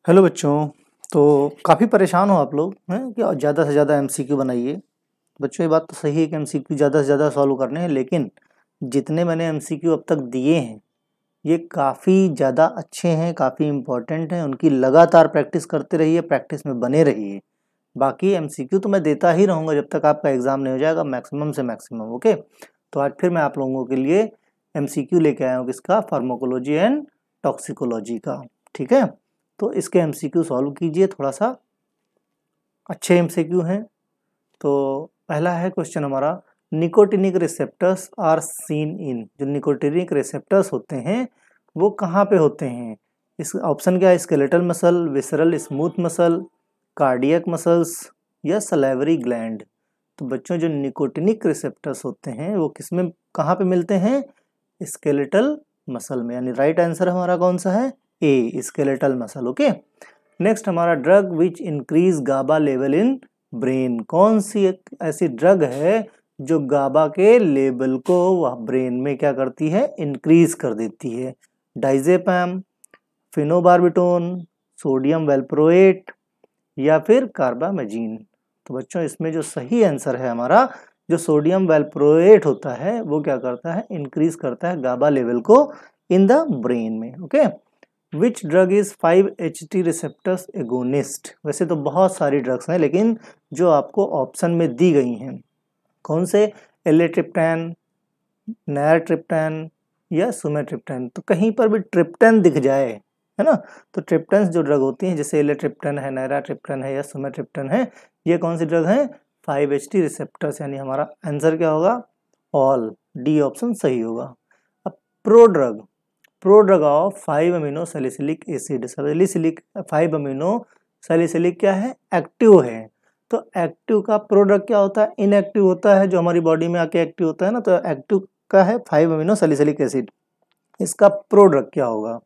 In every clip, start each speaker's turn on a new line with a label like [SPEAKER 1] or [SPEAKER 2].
[SPEAKER 1] Hello बच्चों। तो काफ़ी परेशान हो आप लोग हैं कि ज़्यादा से ज़्यादा एमसीक्यू बनाइए। बच्चों ये बात तो सही है कि एमसीक्यू ज़्यादा से ज़्यादा सॉल्व करने हैं, लेकिन जितने मैंने एमसीक्यू अब तक दिए हैं ये काफ़ी ज़्यादा अच्छे हैं, काफ़ी इम्पोर्टेंट हैं। उनकी लगातार प्रैक्टिस करते रहिए, प्रैक्टिस में बने रहिए। बाकी एमसीक्यू तो मैं देता ही रहूँगा जब तक आपका एग्ज़ाम नहीं हो जाएगा, मैक्सिमम से मैक्सिमम। ओके, तो आज फिर मैं आप लोगों के लिए एमसीक्यू लेके आया हूँ किसका, फार्माकोलॉजी एंड टॉक्सिकोलॉजी का। ठीक है, तो इसके एमसीक्यू सॉल्व कीजिए, थोड़ा सा अच्छे एमसीक्यू हैं। तो पहला है क्वेश्चन हमारा, nicotinic receptors are seen in. जो निकोटिनिक रिसेप्टर्स होते हैं वो कहाँ पे होते हैं? इस ऑप्शन क्या है, skeletal muscle, visceral smooth muscle, cardiac muscles या सलाइवरी ग्लैंड। तो बच्चों जो निकोटिनिक रिसेप्टर्स होते हैं वो किसमें, कहाँ पे मिलते हैं? स्केलेटल मसल में, यानी राइट आंसर हमारा कौन सा है? A, skeletal muscle. Okay, next हमारा, drug which increase GABA level in brain. कौन सी एक ऐसी ड्रग है जो गाबा के लेवल को वह ब्रेन में क्या करती है, इंक्रीज कर देती है? डाइजेपैम, फिनोबार्बिटोन, सोडियम वेलप्रोएट या फिर कार्बामेजिन। तो बच्चों इसमें जो सही आंसर है हमारा, जो सोडियम वेलप्रोएट होता है वो क्या करता है, इंक्रीज करता है गाबा लेवल को इन द ब्रेन में। Okay, which drug is 5-HT receptors agonist. वैसे तो बहुत सारी ड्रग्स हैं, लेकिन जो आपको ऑप्शन में दी गई हैं कौन से, एलेट्रिप्टैन, नैरट्रिप्टैन या सुमेट्रिप्टैन। तो कहीं पर भी ट्रिप्टैन दिख जाए, है ना, तो ट्रिप्टैन जो ड्रग होती हैं जैसे एलेट्रिप्टैन है, नैरट्रिप्टैन है या सुमेट्रिप्टैन है, ये कौन सी ड्रग है? 5-HT receptors. यानी हमारा आंसर क्या होगा? ऑल, डी ऑप्शन सही होगा। अब prodrug of 5 amino salicylic acid. Salicylic 5 amino salicylic क्या है? एक्टिव है। तो एक्टिव का प्रोड्रग क्या होता है? इनएक्टिव होता है, जो हमारी बॉडी में आके एक्टिव होता है ना। तो एक्टिव का है 5 अमीनो सैलिसिलिक एसिड, इसका प्रोड्रग क्या होगा?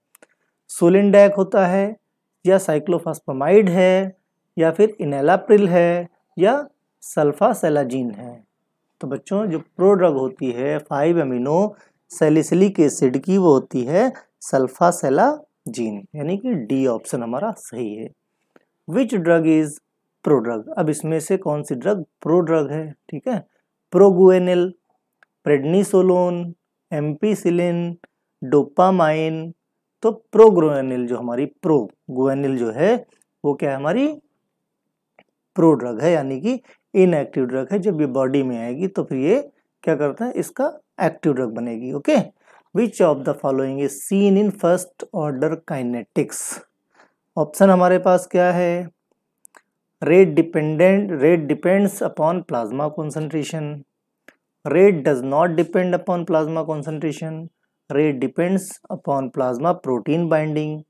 [SPEAKER 1] सोलिंडैक होता है या साइक्लोफॉस्फामाइड है या फिर इनेलाप्रिल है या सल्फासेलाजीन है। तो बच्चों जो प्रोड्रग होती है 5 अमीनो सैलिसिलिक एसिड की, वो होती है सल्फासेलाजीन, यानी कि डी ऑप्शन हमारा सही है। Which drug is prodrug. अब इसमें से कौन सी ड्रग प्रोड्रग है? ठीक है, प्रोगुएनिल, प्रेडनिसोलोन, एम्पीसिलिन, डोपामाइन। तो प्रोगुएनिल जो हमारी, प्रोगुएनिल जो है वो क्या है हमारी? प्रोड्रग है, यानी कि इनएक्टिव ड्रग है। जब ये बॉडी में आएगी तो फिर ये क्या करता है, इसका एक्टिव ड्रग बनेगी। Okay, which of the following is seen in first order kinetics. Option हमारे पास क्या है? Rate depends upon plasma concentration, rate does not depend upon plasma concentration, rate depends upon plasma protein binding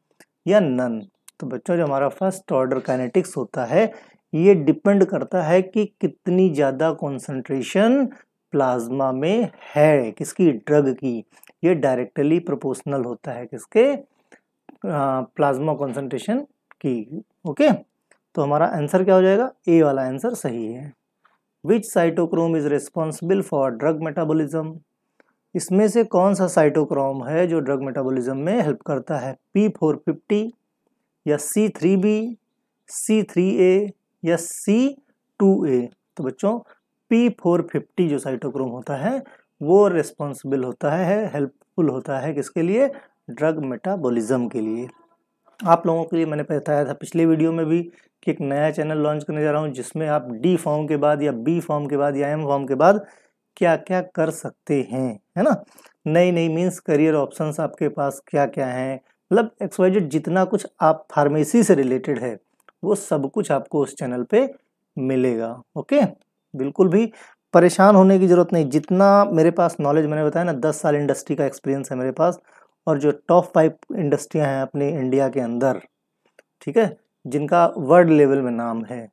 [SPEAKER 1] या none. तो बच्चों जो हमारा first order kinetics होता है ये डिपेंड करता है कि कितनी ज़्यादा कॉन्सेंट्रेशन प्लाज्मा में है, किसकी, ड्रग की। ये डायरेक्टली प्रोपोर्शनल होता है किसके, प्लाज्मा कॉन्सेंट्रेशन की। ओके, तो हमारा आंसर क्या हो जाएगा? ए वाला आंसर सही है। Which cytochrome is responsible for drug metabolism. इसमें से कौन सा साइटोक्रोम है जो ड्रग मेटाबॉलिज्म में हेल्प करता है? P450 या C3b, C3a या C2a। तो बच्चों P450 जो साइटोक्रोम होता है वो रिस्पॉन्सिबल होता है, हेल्पफुल होता है किसके लिए? ड्रग मेटाबॉलिज्म के लिए। आप लोगों के लिए मैंने बताया था पिछले वीडियो में भी कि एक नया चैनल लॉन्च करने जा रहा हूँ जिसमें आप डी फॉर्म के बाद या बी फॉर्म के बाद या एम फॉर्म के बाद क्या क्या कर सकते हैं, है ना। नई नई मीन्स करियर ऑप्शंस आपके पास क्या क्या हैं, मतलब XYZ जितना कुछ आप फार्मेसी से रिलेटेड है वो सब कुछ आपको उस चैनल पे मिलेगा। ओके, बिल्कुल भी परेशान होने की ज़रूरत नहीं। जितना मेरे पास नॉलेज, मैंने बताया ना 10 साल इंडस्ट्री का एक्सपीरियंस है मेरे पास, और जो टॉप 5 इंडस्ट्रियाँ हैं अपने इंडिया के अंदर, ठीक है, जिनका वर्ल्ड लेवल में नाम है,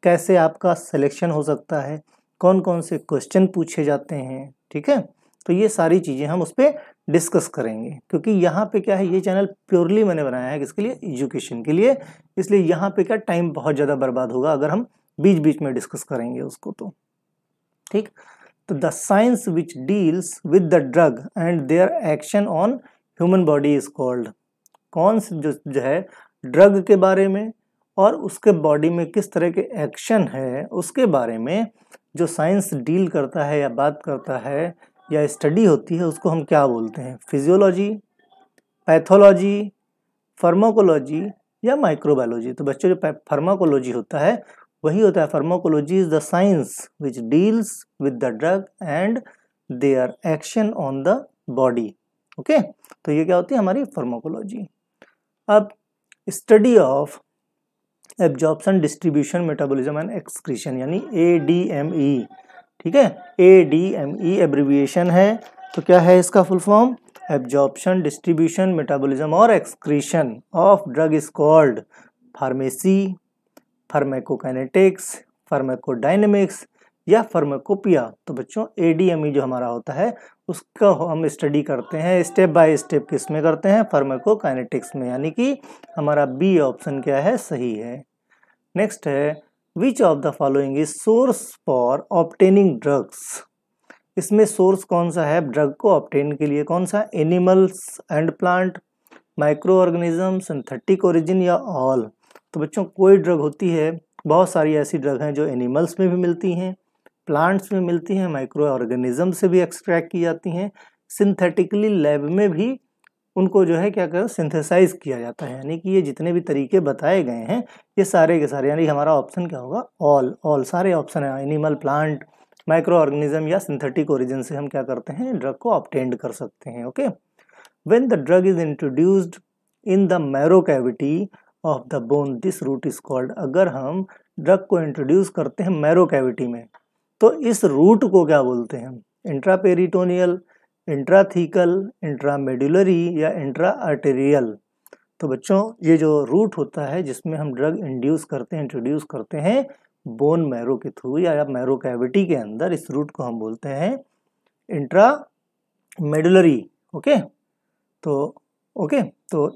[SPEAKER 1] कैसे आपका सिलेक्शन हो सकता है, कौन कौन से क्वेश्चन पूछे जाते हैं, ठीक है, तो ये सारी चीज़ें हम उस पर डिस्कस करेंगे। क्योंकि यहाँ पे क्या है, ये चैनल प्योरली मैंने बनाया है किसके लिए? एजुकेशन के लिए। इसलिए यहाँ पे क्या टाइम बहुत ज़्यादा बर्बाद होगा अगर हम बीच बीच में डिस्कस करेंगे उसको, तो ठीक। तो the science which deals with the drug and their action on human body is called. कौन जो है ड्रग के बारे में और उसके बॉडी में किस तरह के एक्शन है उसके बारे में जो साइंस डील करता है या बात करता है या स्टडी होती है, उसको हम क्या बोलते हैं? फिजियोलॉजी, पैथोलॉजी, फार्माकोलॉजी या माइक्रोबायोलॉजी। तो बच्चों, जो फार्माकोलॉजी होता है वही होता है, pharmacology is the science which deals with the drug and their action on the body. Okay, तो ये क्या होती है हमारी फार्माकोलॉजी। अब study of absorption, distribution, metabolism and excretion यानी ADME, ठीक है, ADME एब्रिविएशन है। तो क्या है इसका full form? Absorption, distribution, metabolism और excretion of drug is called pharmacy, pharmacokinetics, pharmacodynamics या फार्माकोपिया। तो बच्चों ADME जो हमारा होता है उसका हम स्टडी करते हैं स्टेप बाय स्टेप। किस में करते हैं? फार्माकोकाइनेटिक्स में, यानी कि हमारा बी ऑप्शन क्या है? सही है। नेक्स्ट है, which of the following is source for obtaining drugs. इसमें सोर्स कौन सा है ड्रग को ऑब्टेन के लिए? कौन सा? Animals and plant, micro organism, synthetic origin या ऑल। तो बच्चों कोई ड्रग होती है, बहुत सारी ऐसी ड्रग हैं जो एनिमल्स में भी मिलती हैं, प्लांट्स में मिलती हैं, माइक्रो ऑर्गेनिज्म से भी एक्सट्रैक्ट की जाती हैं, सिंथेटिकली लैब में भी उनको जो है क्या करें? सिंथेसाइज किया जाता है। यानी कि ये जितने भी तरीके बताए गए हैं ये सारे के सारे, यानी हमारा ऑप्शन क्या होगा? ऑल सारे ऑप्शन है। एनिमल, प्लांट, माइक्रो ऑर्गेनिज्म या सिंथेटिक ओरिजिन से हम क्या करते हैं? ड्रग को ऑब्टेन कर सकते हैं। Okay, when the drug is introduced in the marrow cavity of the bone this route is called. अगर हम ड्रग को इंट्रोड्यूस करते हैं मैरो कैविटी में तो इस रूट को क्या बोलते हैं? इंट्रापेरिटोनियल, इंट्राथीकल, इंट्रामेडुलरी या इंट्रा आर्टेरियल। तो बच्चों ये जो रूट होता है जिसमें हम ड्रग इंट्रोड्यूस करते हैं बोन मैरो के थ्रू या मैरो कैविटी के अंदर, इस रूट को हम बोलते हैं इंट्रामेडुलरी। ओके, तो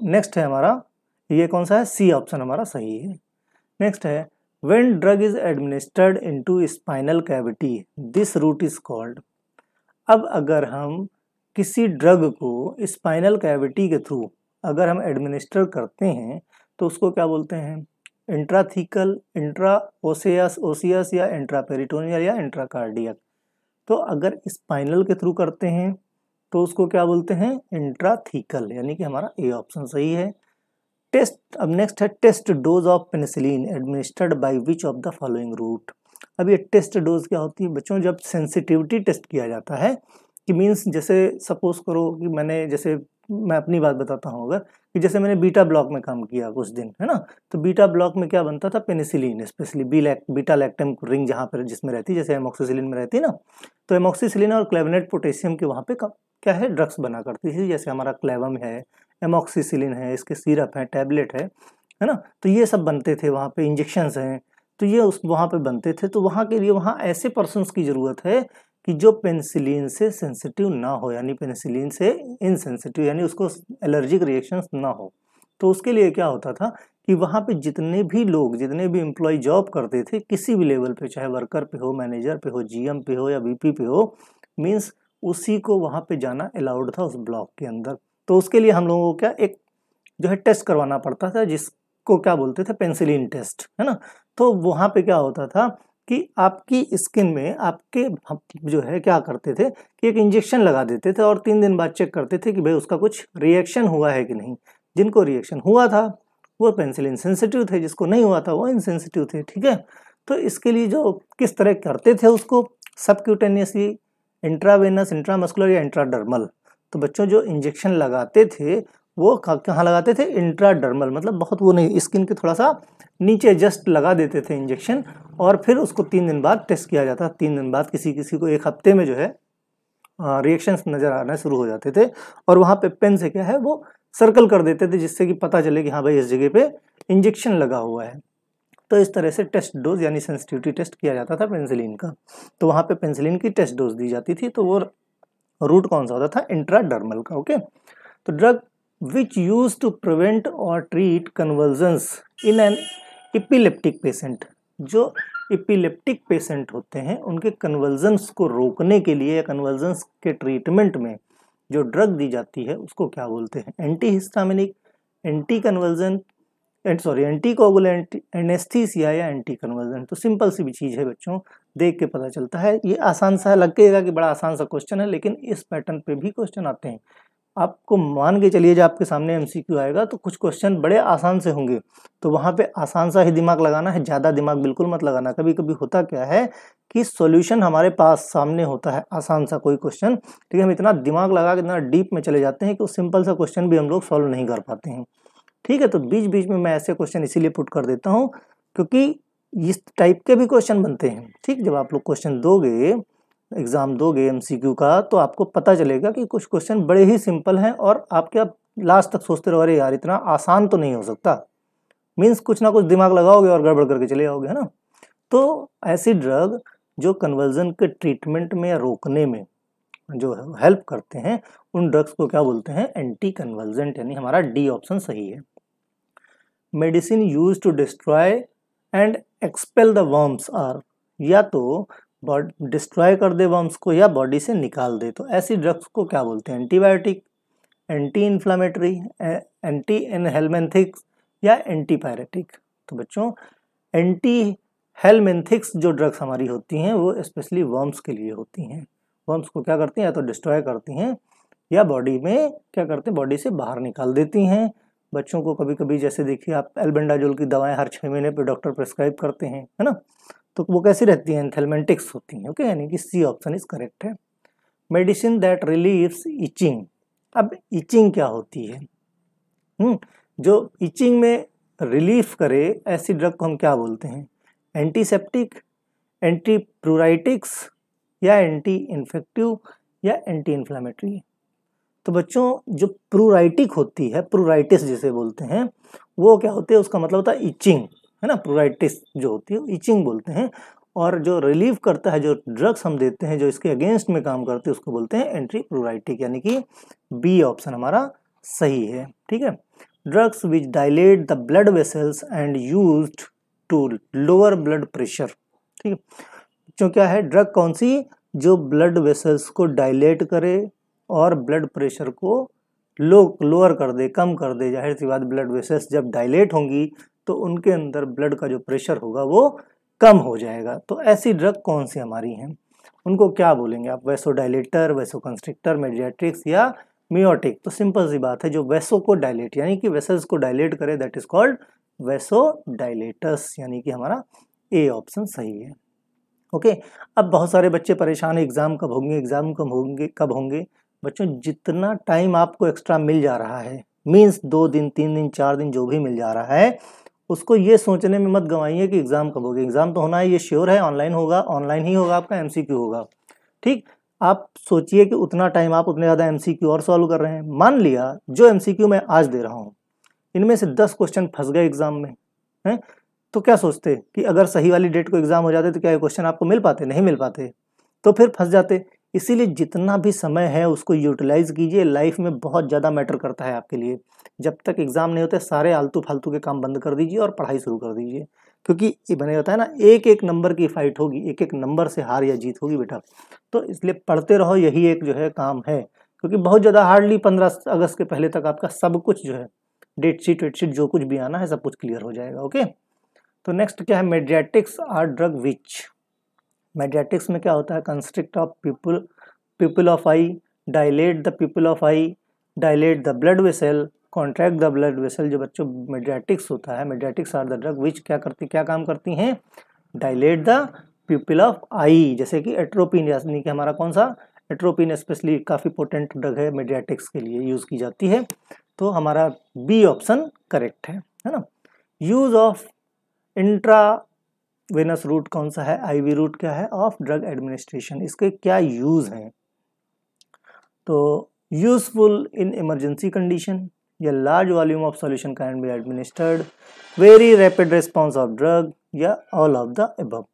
[SPEAKER 1] नेक्स्ट है हमारा, ये कौन सा है? सी ऑप्शन हमारा सही है। नेक्स्ट है, when drug is administered into spinal cavity this route is called। अब अगर हम किसी ड्रग को स्पाइनल कैविटी के थ्रू अगर हम एडमिनिस्टर करते हैं तो उसको क्या बोलते हैं? इंट्राथीकल, इंट्रा ओसियस या इंट्रापेरिटोनियल या इंट्राकार्डियक। तो अगर स्पाइनल के थ्रू करते हैं तो उसको क्या बोलते हैं? इंट्राथीकल, यानी कि हमारा ए ऑप्शन सही है। टेस्ट, अब नेक्स्ट है test dose of penicillin administered by which of the following route. अब ये टेस्ट डोज क्या होती है बच्चों? जब सेंसिटिविटी टेस्ट किया जाता है कि मीन्स जैसे सपोज करो कि मैं अपनी बात बताता हूँ, अगर कि जैसे मैंने बीटा ब्लॉक में काम किया कुछ दिन, है ना, तो बीटा ब्लॉक में क्या बनता था? Penicillin, specially beta lactam ring जहाँ पर जिसमें रहती है, जैसे एमॉक्सिसिलिन में रहती है ना, तो एमॉक्सिसिलिन और क्लेवनेट पोटेशियम के वहाँ पे क्या है? ड्रग्स बना करती थी। जैसे हमारा क्लेवम है, एमॉक्सिसिलिन है, इसके सिरप है, टैबलेट है ना, तो ये सब बनते थे वहाँ पे। इंजेक्शंस हैं तो ये वहाँ पे बनते थे। तो वहाँ के लिए वहाँ ऐसे पर्सन्स की ज़रूरत है कि जो पेनिसिलिन से सेंसिटिव ना हो, यानी पेनिसिलिन से इनसेंसिटिव, यानी उसको एलर्जिक रिएक्शंस ना हो। तो उसके लिए क्या होता था कि वहाँ पे जितने भी लोग, जितने भी एम्प्लॉय जॉब करते थे किसी भी लेवल पे, चाहे वर्कर पे हो, मैनेजर पे हो, GM पे हो या VP पे हो, मीन्स उसी को वहाँ पे जाना अलाउड था उस ब्लॉक के अंदर। तो उसके लिए हम लोगों को क्या एक जो है टेस्ट करवाना पड़ता था जिसको क्या बोलते थे? पेनिसिलिन टेस्ट, है ना। तो वहाँ पे क्या होता था कि आपकी स्किन में आपके जो है क्या करते थे कि एक इंजेक्शन लगा देते थे और 3 दिन बाद चेक करते थे कि भाई उसका कुछ रिएक्शन हुआ है कि नहीं। जिनको रिएक्शन हुआ था वो पेनिसिलिन सेंसिटिव थे, जिसको नहीं हुआ था वो इनसेंसिटिव थे, ठीक है। तो इसके लिए जो किस तरह करते थे उसको, सबक्यूटेनियसली, इंट्रावेनस, इंट्रामस्कुलर या इंट्राडर्मल। तो बच्चों जो इंजेक्शन लगाते थे वो कहाँ लगाते थे? इंट्राडर्मल, मतलब बहुत वो नहीं, स्किन के थोड़ा सा नीचे जस्ट लगा देते थे इंजेक्शन, और फिर उसको 3 दिन बाद टेस्ट किया जाता। 3 दिन बाद किसी को 1 हफ्ते में जो है रिएक्शंस नज़र आने शुरू हो जाते थे, और वहाँ पे पेन से क्या है वो सर्कल कर देते थे जिससे कि पता चले कि हाँ भाई इस जगह पे इंजेक्शन लगा हुआ है। तो इस तरह से टेस्ट डोज यानी सेंसिटिविटी टेस्ट किया जाता था पेनिसिलिन का। तो वहाँ पे पेनिसिलिन की टेस्ट डोज दी जाती थी, तो वो रूट कौन सा होता था? इंट्राडर्मल का। ओके, तो drug which use to prevent और treat convulsions in an epileptic patient. जो इपिलेप्टिक पेशेंट होते हैं उनके कन्वर्जन्स को रोकने के लिए या कन्वर्जन्स के ट्रीटमेंट में जो ड्रग दी जाती है उसको क्या बोलते हैं? Anti histaminic, anti conversion, anti coagulant, anaesthesia या एंटी कन्वर्जेंट। तो सिंपल सी भी चीज़ है बच्चों, देख के पता चलता है। ये आसान सा लगेगा कि बड़ा आसान सा क्वेश्चन है, लेकिन इस पैटर्न पे भी क्वेश्चन आते हैं। आपको मान के चलिए जब आपके सामने एमसीक्यू आएगा तो कुछ क्वेश्चन बड़े आसान से होंगे, तो वहाँ पे आसान सा ही दिमाग लगाना है, ज़्यादा दिमाग बिल्कुल मत लगाना। कभी कभी होता क्या है कि सॉल्यूशन हमारे पास सामने होता है आसान सा कोई क्वेश्चन, ठीक है, हम इतना दिमाग लगा के इतना डीप में चले जाते हैं कि उस सिंपल सा क्वेश्चन भी हम लोग सॉल्व नहीं कर पाते हैं। ठीक है, तो बीच बीच में मैं ऐसे क्वेश्चन इसीलिए पुट कर देता हूँ क्योंकि इस टाइप के भी क्वेश्चन बनते हैं। ठीक, जब आप लोग क्वेश्चन दोगे, एग्जाम दोगे एमसीक्यू का, तो आपको पता चलेगा कि कुछ क्वेश्चन बड़े ही सिंपल हैं और आप क्या लास्ट तक सोचते रहो, अरे यार इतना आसान तो नहीं हो सकता, मीन्स कुछ ना कुछ दिमाग लगाओगे और गड़बड़ करके चले जाओगे, है ना। तो ऐसी ड्रग जो कन्वर्जन के ट्रीटमेंट में या रोकने में जो हेल्प करते हैं, उन ड्रग्स को क्या बोलते हैं, एंटी कन्वर्जेंट, यानी हमारा डी ऑप्शन सही है। Medicine use to destroy and expel the worms are, या तो डिस्ट्रॉय कर दे वर्म्स को या बॉडी से निकाल दे, तो ऐसी ड्रग्स को क्या बोलते हैं, एंटीबायोटिक, एंटी इन्फ्लामेटरी, एंटी इनहेलमेंथिक्स या एंटीपायरेटिक। तो बच्चों एंटी हेलमेंथिक्स जो ड्रग्स हमारी होती हैं वो स्पेशली वर्म्स के लिए होती हैं। वर्म्स को क्या करती हैं, या तो डिस्ट्रॉय करती हैं या बॉडी में क्या करते हैं, बॉडी से बाहर निकाल देती हैं। बच्चों को कभी कभी जैसे देखिए आप एल्बेंडाजोल की दवाएं हर 6 महीने पे डॉक्टर प्रिस्क्राइब करते हैं, है ना, तो वो कैसी रहती हैं, एंथेलमेंटिक्स होती हैं। ओके, यानी कि सी ऑप्शन इज करेक्ट है। मेडिसिन दैट रिलीव्स इचिंग, अब इचिंग क्या होती है, जो इचिंग में रिलीफ करे ऐसी ड्रग को हम क्या बोलते हैं, एंटीसेप्टिक, एंटी प्रूराइटिक्स या एंटी इन्फेक्टिव या एंटी इन्फ्लामेटरी। तो बच्चों जो प्रूराइटिक होती है, प्रूराइटिस जिसे बोलते हैं, वो क्या होती है, उसका मतलब होता है इचिंग, है ना, प्रूराइटिस जो होती है इचिंग बोलते हैं। और जो रिलीव करता है, जो ड्रग्स हम देते हैं जो इसके अगेंस्ट में काम करते हैं, उसको बोलते हैं एंटी प्रूराइटिक, यानी कि बी ऑप्शन हमारा सही है। ठीक है, drugs which dilate the blood vessels and used to lower blood pressure. ठीक है बच्चों, क्या है, ड्रग कौन सी जो ब्लड वेसल्स को डायलेट करे और ब्लड प्रेशर को लोअर कर दे, कम कर दे। जाहिर सी बात, ब्लड वेसल्स जब डायलेट होंगी तो उनके अंदर ब्लड का जो प्रेशर होगा वो कम हो जाएगा। तो ऐसी ड्रग कौन सी हमारी हैं, उनको क्या बोलेंगे आप, वैसो डायलेटर, वैसो कंस्ट्रिक्टर, मेडिएट्रिक्स या मियोटिक। तो सिंपल सी बात है, जो वैसो को डायलेट यानी कि वेसल्स को डायलेट करे that is called vaso dilators, यानी कि हमारा ए ऑप्शन सही है। ओके, अब बहुत सारे बच्चे परेशान है, एग्जाम कब होंगे, एग्जाम कब होंगे। बच्चों जितना टाइम आपको एक्स्ट्रा मिल जा रहा है, मीन्स 2 दिन 3 दिन 4 दिन जो भी मिल जा रहा है, उसको ये सोचने में मत गंवाइए कि एग्जाम कब होगा। एग्जाम तो होना है, ये श्योर है, ऑनलाइन होगा, ऑनलाइन ही होगा, आपका एमसीक्यू होगा। ठीक, आप सोचिए कि उतना टाइम आप उतने ज़्यादा एमसीक्यू और सॉल्व कर रहे हैं। मान लिया जो एमसीक्यू मैं आज दे रहा हूँ इनमें से 10 क्वेश्चन फंस गए एग्जाम में, हैं, तो क्या सोचते कि अगर सही वाली डेट को एग्जाम हो जाते तो क्या ये क्वेश्चन आपको मिल पाते, नहीं मिल पाते, तो फिर फंस जाते। इसीलिए जितना भी समय है उसको यूटिलाइज कीजिए, लाइफ में बहुत ज़्यादा मैटर करता है आपके लिए। जब तक एग्जाम नहीं होते सारे आलतू फालतू के काम बंद कर दीजिए और पढ़ाई शुरू कर दीजिए, क्योंकि ये बने होता है ना, एक एक नंबर की फाइट होगी, एक एक नंबर से हार या जीत होगी बेटा। तो इसलिए पढ़ते रहो, यही एक जो है काम है, क्योंकि बहुत ज़्यादा हार्डली 15 अगस्त के पहले तक आपका सब कुछ जो है डेट शीट वेट जो कुछ भी आना है सब कुछ क्लियर हो जाएगा। ओके, तो नेक्स्ट क्या है, मेडिएटिक्स आर ड्रग विच, मेडिएटिक्स में क्या होता है, constrict of pupil of I, dilate the pupil of I, dilate the blood vessel, contract the blood vessel. जो बच्चों मेडिएटिक्स होता है, मेडिएटिक्स आर द ड्रग विच क्या काम करती हैं, डायलेट द pupil ऑफ आई, जैसे कि एट्रोपिन, यानी कि हमारा कौन सा, एट्रोपिन स्पेशली काफ़ी पोटेंट ड्रग है, मेडिएटिक्स के लिए यूज़ की जाती है। तो हमारा बी ऑप्शन करेक्ट है ना। Use of intra venous route कौन सा है, आईवी रूट क्या है, ऑफ ड्रग एडमिनिस्ट्रेशन, इसके क्या यूज हैं। तो यूजफुल इन इमरजेंसी कंडीशन, या large volume of solution can be administered, very rapid response of drug, या ऑल ऑफ द अबव।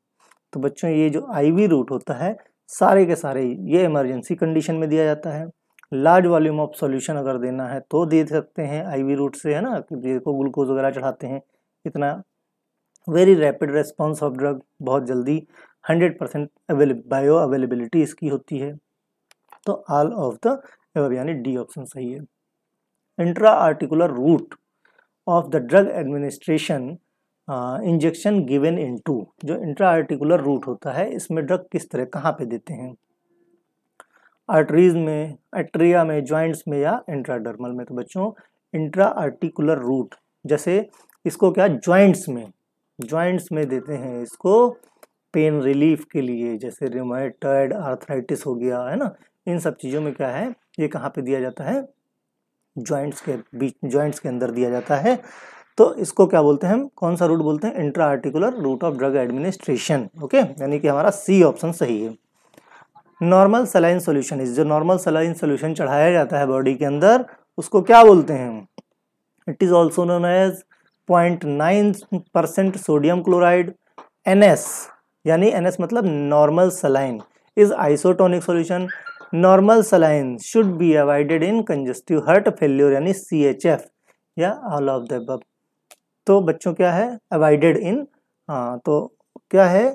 [SPEAKER 1] तो बच्चों ये जो आईवी रूट होता है सारे के सारे ये इमरजेंसी कंडीशन में दिया जाता है। लार्ज वॉल्यूम ऑफ सॉल्यूशन अगर देना है तो दे सकते हैं आईवी रूट से, है ना, देखो ग्लूकोज वगैरह चढ़ाते हैं इतना। Very rapid response of drug, बहुत जल्दी, 100% बायो अवेलेबिलिटी इसकी होती है। तो ऑल ऑफ द अबव यानी डी ऑप्शन सही है। Intra articular route, of the drug administration injection given into, जो इंट्रा आर्टिकुलर रूट होता है इसमें ड्रग किस तरह कहाँ पे देते हैं, आर्टरीज में, एट्रिया में, जॉइंट्स में या इंट्राडर्मल में। तो बच्चों इंट्रा आर्टिकुलर रूट, जैसे इसको क्या जॉइंट्स में देते हैं इसको पेन रिलीफ के लिए, जैसे रिमेटॉइड आर्थराइटिस हो गया है ना, इन सब चीज़ों में क्या है ये कहाँ पे दिया जाता है, जॉइंट्स के बीच, जॉइंट्स के अंदर दिया जाता है। तो इसको क्या बोलते हैं हम, कौन सा रूट बोलते हैं, intra articular route of drug administration. Okay, यानी कि हमारा सी ऑप्शन सही है। नॉर्मल सलाइन सॉल्यूशन, इस जो नॉर्मल सलाइन सॉल्यूशन चढ़ाया जाता है बॉडी के अंदर उसको क्या बोलते हैं, it is also known as 0.9% sodium chloride NS, यानी NS मतलब normal saline is isotonic solution. Normal saline should be avoided in congestive heart failure यानी CHF या ऑल ऑफ द अबव। तो बच्चों क्या है अवॉइडेड इन, तो क्या है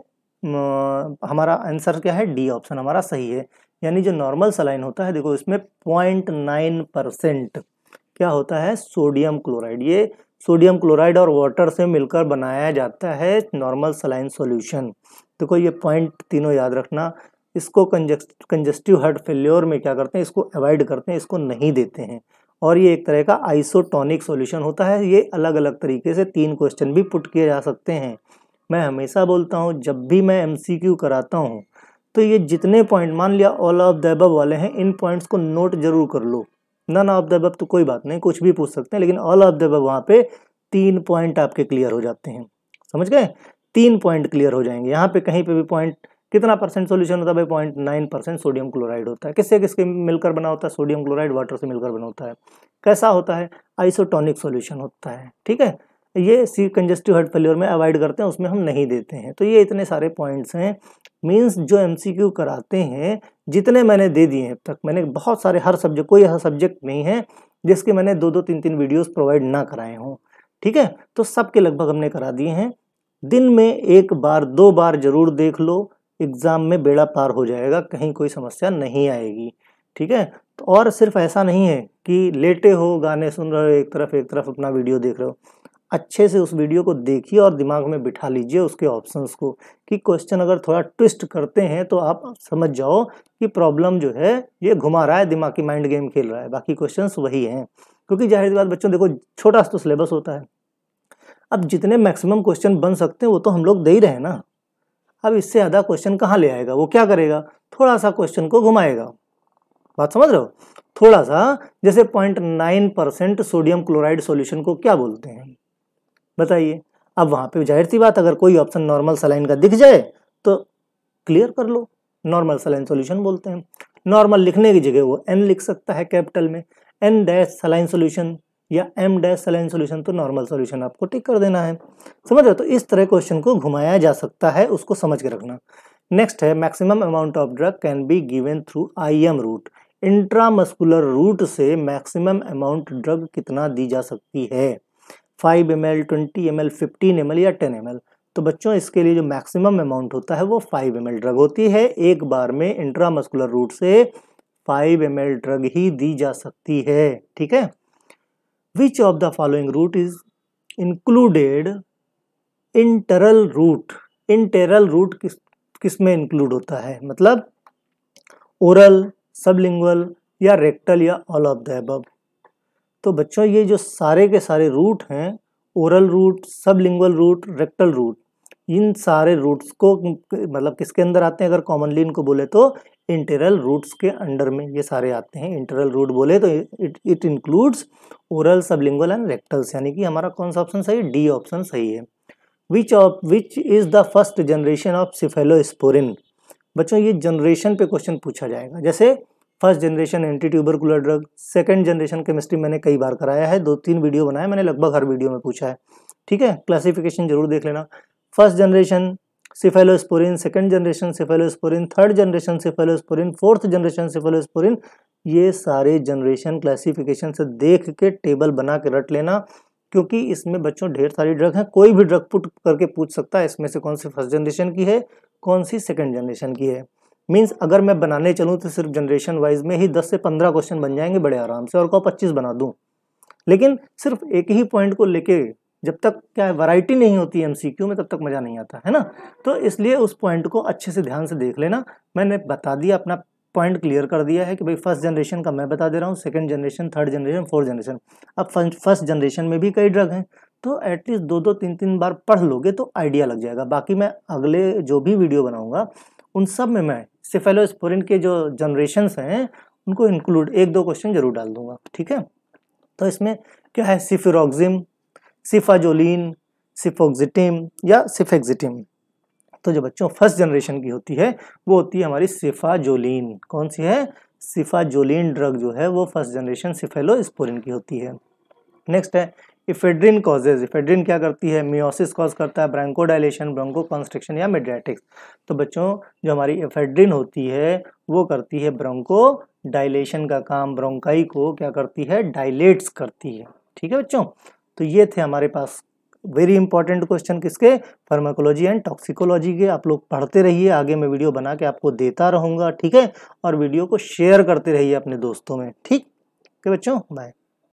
[SPEAKER 1] हमारा आंसर क्या है, डी ऑप्शन हमारा सही है। यानी जो नॉर्मल सलाइन होता है देखो इसमें 0.9% क्या होता है, सोडियम क्लोराइड। ये सोडियम क्लोराइड और वाटर से मिलकर बनाया जाता है नॉर्मल सलाइन सॉल्यूशन। देखो ये पॉइंट तीनों याद रखना। इसको कंजेस्टिव हार्ट फेल्योर में क्या करते हैं, इसको अवॉइड करते हैं, इसको नहीं देते हैं। और ये एक तरह का आइसोटोनिक सॉल्यूशन होता है। ये अलग अलग तरीके से 3 क्वेश्चन भी पुट किए जा सकते हैं। मैं हमेशा बोलता हूँ जब भी मैं MCQ कराता हूँ तो ये जितने पॉइंट, मान लिया ऑल ऑफ द अबव वाले हैं, इन पॉइंट्स को नोट जरूर कर लो। नन ऑफ द अबव तो कोई बात नहीं, कुछ भी पूछ सकते हैं, लेकिन ऑल ऑफ द अबव वहाँ पे 3 पॉइंट आपके क्लियर हो जाते हैं। समझ गए, 3 पॉइंट क्लियर हो जाएंगे। यहाँ पे कहीं पे भी पॉइंट कितना परसेंट सोल्यूशन होता है भाई, 0.9% सोडियम क्लोराइड होता है। किससे किसके मिलकर बना होता है, सोडियम क्लोराइड वाटर से मिलकर बना होता है। कैसा होता है, आइसोटोनिक सोल्यूशन होता है। ठीक है, ये सी कंजेस्टिव हार्ट फेल्योर में अवॉइड करते हैं, उसमें हम नहीं देते हैं। तो ये इतने सारे पॉइंट्स हैं। मींस जो MCQ कराते हैं जितने मैंने दे दिए हैं अब तक, मैंने बहुत सारे, हर सब्जेक्ट, कोई ऐसा सब्जेक्ट नहीं है जिसके मैंने 2-2 3-3 वीडियोस प्रोवाइड ना कराए हों। ठीक है, तो सबके लगभग हमने करा दिए हैं। दिन में 1 बार 2 बार जरूर देख लो, एग्जाम में बेड़ा पार हो जाएगा, कहीं कोई समस्या नहीं आएगी। ठीक है, तो और सिर्फ ऐसा नहीं है कि लेटे हो गाने सुन रहे हो, एक तरफ अपना वीडियो देख रहे हो। अच्छे से उस वीडियो को देखिए और दिमाग में बिठा लीजिए उसके ऑप्शंस को, कि क्वेश्चन अगर थोड़ा ट्विस्ट करते हैं तो आप समझ जाओ कि प्रॉब्लम जो है ये घुमा रहा है, दिमागी माइंड गेम खेल रहा है, बाकी क्वेश्चंस वही हैं। क्योंकि जाहिर सी बात बच्चों देखो छोटा सा तो सिलेबस होता है, अब जितने मैक्सिमम क्वेश्चन बन सकते हैं वो तो हम लोग दे ही रहे हैं ना। अब इससे ज़्यादा क्वेश्चन कहाँ ले आएगा, वो क्या करेगा, थोड़ा सा क्वेश्चन को घुमाएगा। बात समझ रहे हो, थोड़ा सा, जैसे 0.9% सोडियम क्लोराइड सॉल्यूशन को क्या बोलते हैं बताइए। अब वहां पे जाहिर सी बात अगर कोई ऑप्शन नॉर्मल सलाइन का दिख जाए तो क्लियर कर लो, नॉर्मल सलाइन सॉल्यूशन बोलते हैं। नॉर्मल लिखने की जगह वो N लिख सकता है कैपिटल में, N- सलाइन सॉल्यूशन या M- सलाइन सॉल्यूशन, तो नॉर्मल सॉल्यूशन आपको टिक कर देना है। समझ रहे हो, तो इस तरह क्वेश्चन को घुमाया जा सकता है, उसको समझ के रखना। नेक्स्ट है maximum amount of drug can be given through IM route. Intramuscular route से मैक्सिमम अमाउंट ड्रग कितना दी जा सकती है, 5 ml, 20 ml, 15 ml या 10 ml। तो बच्चों इसके लिए जो मैक्सिमम अमाउंट होता है वो 5 ml ड्रग होती है। एक बार में इंट्रामस्कुलर रूट से 5 ml ड्रग ही दी जा सकती है। ठीक है, which of the following route is included enteral route. Enteral route किस में इंक्लूड होता है, मतलब ओरल, सबलिंगुअल या रेक्टल या ऑल ऑफ द अबव। तो बच्चों ये जो सारे के सारे रूट हैं, oral route, sublingual route, rectal route, इन सारे रूट्स को मतलब किसके अंदर आते हैं, अगर कॉमनली इनको बोले तो इंटरल रूट्स के अंडर में ये सारे आते हैं। इंटरल रूट बोले तो it includes oral, sublingual and rectals, यानी कि हमारा कौन सा ऑप्शन सही, डी ऑप्शन सही है। Which is the first generation of cephalosporin. बच्चों ये जनरेशन पे क्वेश्चन पूछा जाएगा, जैसे first generation anti tubercular drug, second generation chemistry मैंने कई बार कराया है, 2-3 वीडियो बनाए मैंने, लगभग हर वीडियो में पूछा है। ठीक है, क्लासिफिकेशन जरूर देख लेना। First generation cephalosporin, second generation cephalosporin, third generation cephalosporin, fourth generation cephalosporin, ये सारे जनरेशन क्लासिफिकेशन से देख के टेबल बना के रट लेना, क्योंकि इसमें बच्चों ढेर सारी ड्रग हैं, कोई भी ड्रग पुट करके पूछ सकता है इसमें से कौन सी फर्स्ट जनरेशन की है, कौन सी सेकंड जनरेशन की है। मींस अगर मैं बनाने चलूँ तो सिर्फ जनरेशन वाइज में ही 10 से 15 क्वेश्चन बन जाएंगे बड़े आराम से, और को 25 बना दूं। लेकिन सिर्फ एक ही पॉइंट को लेके जब तक क्या है वैरायटी नहीं होती एमसीक्यू में, तब तक मजा नहीं आता है ना। तो इसलिए उस पॉइंट को अच्छे से ध्यान से देख लेना। मैंने बता दिया, अपना पॉइंट क्लियर कर दिया है कि भाई फर्स्ट जनरेशन का मैं बता दे रहा हूँ, second generation, third generation, fourth generation. अब फर्स्ट जनरेशन में भी कई ड्रग हैं, तो एटलीस्ट 2-2 3-3 बार पढ़ लोगे तो आइडिया लग जाएगा। बाकी मैं अगले जो भी वीडियो बनाऊंगा उन सब में मैं सेफेलोस्पोरिन के जो जनरेशन्स हैं उनको इंक्लूड 1-2 क्वेश्चन जरूर डाल दूंगा, ठीक है। तो इसमें क्या है, सिफेरोक्सिम, सिफाजोलिन, सिफोक्सिटिम या सिफेक्सिटिम। तो जो बच्चों फर्स्ट जनरेशन की होती है वो होती है हमारी सिफाजोलिन। कौन सी है, सिफाजोलिन ड्रग जो है वो फर्स्ट जनरेशन सेफेलोस्पोरिन की होती है। नेक्स्ट है इफेड्रिन कॉजेज। इफेड्रिन क्या करती है, मियोसिस कॉज करता है, ब्रोंकोडायलेशन, ब्रोंकोकंस्ट्रिक्शन या मिडियाटिक्स। तो बच्चों जो हमारी इफेड्रिन होती है वो करती है ब्रोंकोडायलेशन का काम, ब्रोंकाई को क्या करती है, डायलेट्स करती है, ठीक है बच्चों। तो ये थे हमारे पास वेरी इंपॉर्टेंट क्वेश्चन किसके, फार्माकोलॉजी एंड टॉक्सिकोलॉजी के। आप लोग पढ़ते रहिए, आगे मैं वीडियो बना के आपको देता रहूंगा, ठीक है। और वीडियो को शेयर करते रहिए अपने दोस्तों में, ठीक है बच्चों, बाय।